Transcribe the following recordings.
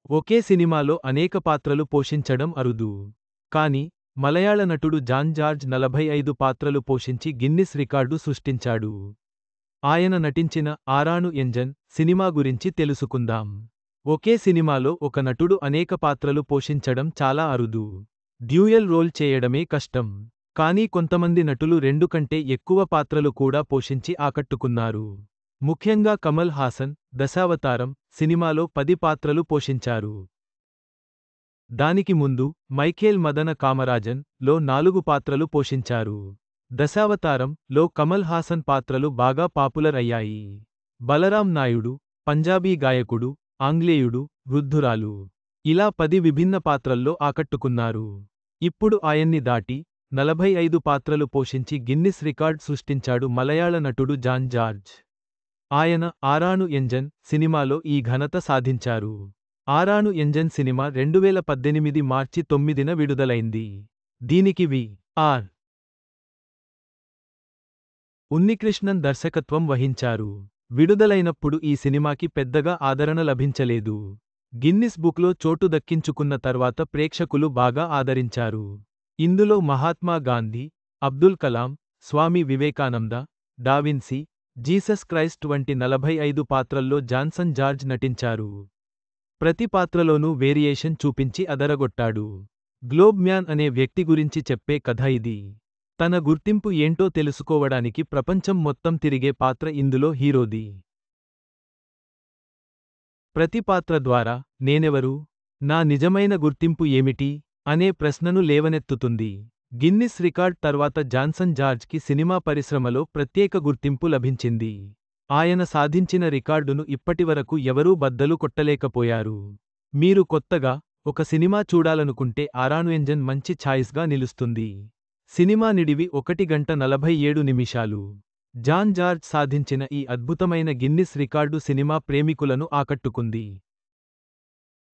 ఒకే సినిమాలో అనేక పాత్రలు పోషించడం అరుదు. కానీ, మలయాళ నటుడు జాన్ జార్జ్ 45 పాత్రలు పోషించి గిన్నిస్ రికార్డు సృష్టించాడు. ఆయన నటించిన ఆరాను ఎంజన్ సినిమా గురించి తెలుసుకుందాం. ఒకే సినిమాలో ఒక నటుడు అనేక పాత్రలు పోషించడం చాలా అరుదు. డ్యూయల్ రోల్ చేయడమే కష్టం. కానీ కొంతమంది నటులు 2 కంటే ఎక్కువ పాత్రలు కూడా పోషించి ఆకట్టుకున్నారు. ముఖ్యంగా కమల్ హాసన్, దశావతారం సినిమాలో 10 పాత్రలు పోషించారు. దానికి ముందు, మైఖేల్ మదన కామరాజన్ లో 4 పాత్రలు పోషించారు. దశావతారం లో కమల్ హాసన్ పాత్రలు బాగా పాపులర్ అయ్యాయి. బలరాం నాయుడు, పంజాబీ గాయకుడు, ఆంగ్లేయుడు, వృద్ధురాలు. ఇలా 10 విభిన్న పాత్రల్లో ఆకట్టుకున్నారు. ఇప్పుడు ఆయన్ని దాటి 45 పాత్రలు పోషించి గిన్నిస్ రికార్డ్ సృష్టించాడు మలయాళ నటుడు జాన్ జార్జ్. ఆయన ఆరాను ఎంజన్ సినిమాలో ఈ ఘనత సాధించారు. ఆరాను ఎంజన్ సినిమా 2018 మార్చి 9న విడుదలైంది. దీనికి వి.ఆర్. ఉన్నికృష్ణన్ దర్శకత్వం వహించారు. విడుదలైనప్పుడు ఈ సినిమాకి పెద్దగా ఆదరణ లభించలేదు. గిన్నిస్ బుక్లో చోటు దక్కించుకున్న తర్వాత ప్రేక్షకులు బాగా ఆదరించారు. ఇందులో Mahatma Gandhi, Abdul Kalam, Swami Vivekananda, DaVinci, Jesus Christ వంటి 45 పాత్రల్లో జాన్సన్ జార్జ్ నటించారు. ప్రతి పాత్రలోనూ వేరియేషన్ చూపించి అదరగొట్టాడు. గ్లోబ్ మ్యాన్ అనే వ్యక్తి గురించి చెప్పే కథ ఇది. తన గుర్తింపు ఏంటో తెలుసుకోవడానికి ప్రపంచం మొత్తం తిరిగే పాత్ర ఇందులో హీరోది. ప్రతి పాత్ర ద్వారా, నేనెవరు? నా నిజమైన గుర్తింపు ఏమిటి? అనే ప్రశ్నను లేవనెత్తుతుంది. గిన్నిస్ రికార్డ్ తర్వాత జాన్సన్ జార్జ్కి సినిమా పరిశ్రమలో ప్రత్యేక గుర్తింపు లభించింది. ఆయన సాధించిన రికార్డును ఇప్పటివరకు ఎవరూ బద్దలు కొట్టలేకపోయారు. మీరు కొత్తగా ఒక సినిమా చూడాలనుకుంటే ఆరాను ఎంజన్ మంచి ఛాయిస్గా నిలుస్తుంది. సినిమా నిడివి 1 గంట 47 నిమిషాలు. జాన్ జార్జ్ సాధించిన ఈ అద్భుతమైన గిన్నిస్ రికార్డు సినిమా ప్రేమికులను ఆకట్టుకుంది.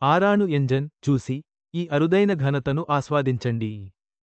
ఆరాను ఎంజన్ చూసి ఈ అరుదైన ఘనతను ఆస్వాదించండి.